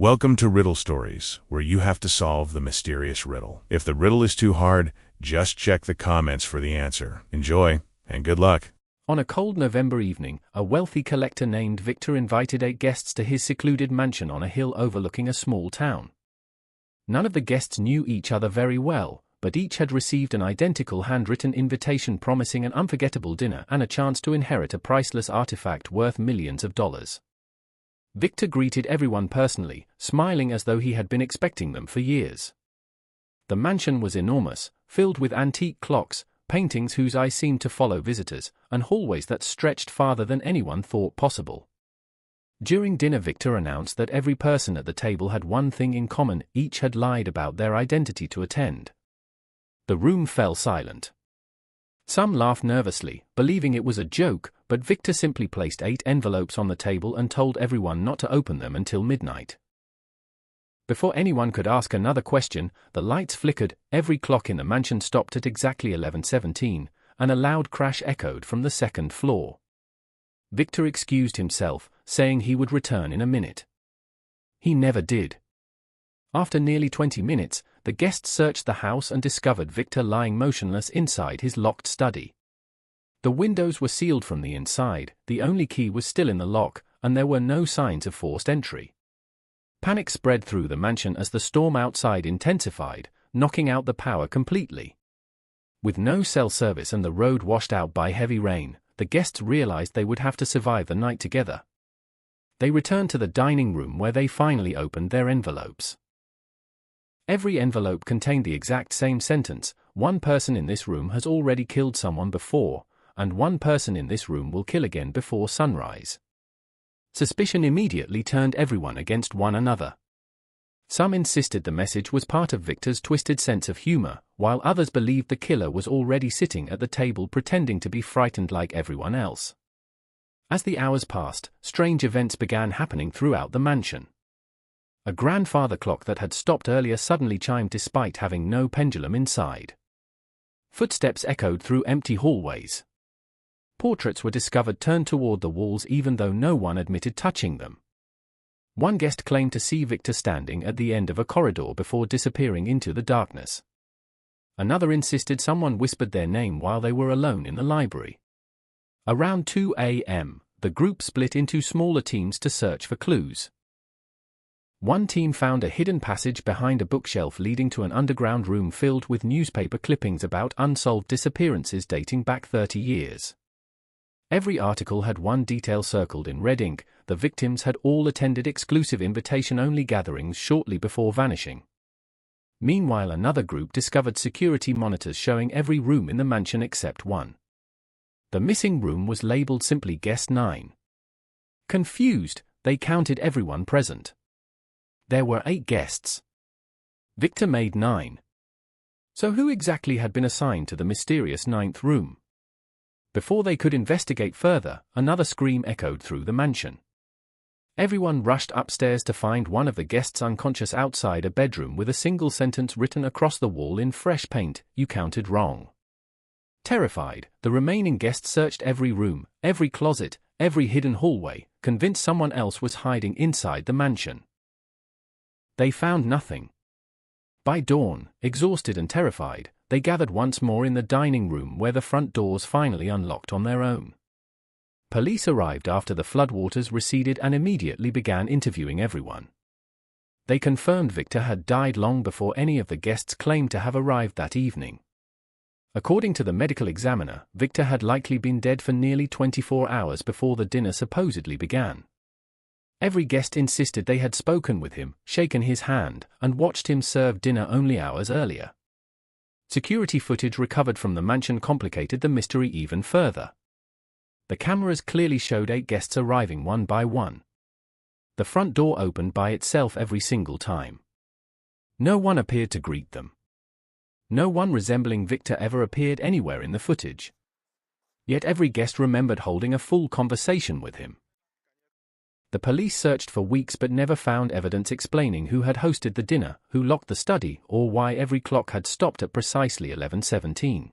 Welcome to Riddle Stories, where you have to solve the mysterious riddle. If the riddle is too hard, just check the comments for the answer. Enjoy, and good luck. On a cold November evening, a wealthy collector named Victor invited 8 guests to his secluded mansion on a hill overlooking a small town. None of the guests knew each other very well, but each had received an identical handwritten invitation promising an unforgettable dinner and a chance to inherit a priceless artifact worth millions of dollars. Victor greeted everyone personally, smiling as though he had been expecting them for years. The mansion was enormous, filled with antique clocks, paintings whose eyes seemed to follow visitors, and hallways that stretched farther than anyone thought possible. During dinner, Victor announced that every person at the table had one thing in common: each had lied about their identity to attend. The room fell silent. Some laughed nervously, believing it was a joke, but Victor simply placed 8 envelopes on the table and told everyone not to open them until midnight. Before anyone could ask another question, the lights flickered, every clock in the mansion stopped at exactly 11:17, and a loud crash echoed from the second floor. Victor excused himself, saying he would return in a minute. He never did. After nearly 20 minutes, the guests searched the house and discovered Victor lying motionless inside his locked study. The windows were sealed from the inside, the only key was still in the lock, and there were no signs of forced entry. Panic spread through the mansion as the storm outside intensified, knocking out the power completely. With no cell service and the road washed out by heavy rain, the guests realized they would have to survive the night together. They returned to the dining room where they finally opened their envelopes. Every envelope contained the exact same sentence: one person in this room has already killed someone before, and one person in this room will kill again before sunrise. Suspicion immediately turned everyone against one another. Some insisted the message was part of Victor's twisted sense of humor, while others believed the killer was already sitting at the table pretending to be frightened like everyone else. As the hours passed, strange events began happening throughout the mansion. A grandfather clock that had stopped earlier suddenly chimed despite having no pendulum inside. Footsteps echoed through empty hallways. Portraits were discovered turned toward the walls even though no one admitted touching them. One guest claimed to see Victor standing at the end of a corridor before disappearing into the darkness. Another insisted someone whispered their name while they were alone in the library. Around 2 a.m., the group split into smaller teams to search for clues. One team found a hidden passage behind a bookshelf leading to an underground room filled with newspaper clippings about unsolved disappearances dating back 30 years. Every article had one detail circled in red ink: the victims had all attended exclusive invitation-only gatherings shortly before vanishing. Meanwhile, another group discovered security monitors showing every room in the mansion except one. The missing room was labeled simply Guest 9. Confused, they counted everyone present. There were 8 guests. Victor made 9. So who exactly had been assigned to the mysterious 9th room? Before they could investigate further, another scream echoed through the mansion. Everyone rushed upstairs to find one of the guests unconscious outside a bedroom with a single sentence written across the wall in fresh paint: "You counted wrong." Terrified, the remaining guests searched every room, every closet, every hidden hallway, convinced someone else was hiding inside the mansion. They found nothing. By dawn, exhausted and terrified, they gathered once more in the dining room where the front doors finally unlocked on their own. Police arrived after the floodwaters receded and immediately began interviewing everyone. They confirmed Victor had died long before any of the guests claimed to have arrived that evening. According to the medical examiner, Victor had likely been dead for nearly 24 hours before the dinner supposedly began. Every guest insisted they had spoken with him, shaken his hand, and watched him serve dinner only hours earlier. Security footage recovered from the mansion complicated the mystery even further. The cameras clearly showed 8 guests arriving one by one. The front door opened by itself every single time. No one appeared to greet them. No one resembling Victor ever appeared anywhere in the footage. Yet every guest remembered holding a full conversation with him. The police searched for weeks but never found evidence explaining who had hosted the dinner, who locked the study, or why every clock had stopped at precisely 11:17.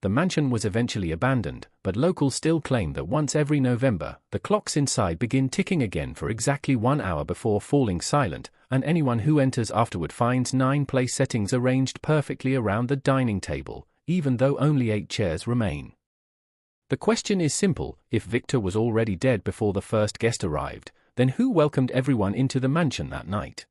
The mansion was eventually abandoned, but locals still claim that once every November, the clocks inside begin ticking again for exactly 1 hour before falling silent, and anyone who enters afterward finds 9 place settings arranged perfectly around the dining table, even though only 8 chairs remain. The question is simple: if Victor was already dead before the first guest arrived, then who welcomed everyone into the mansion that night?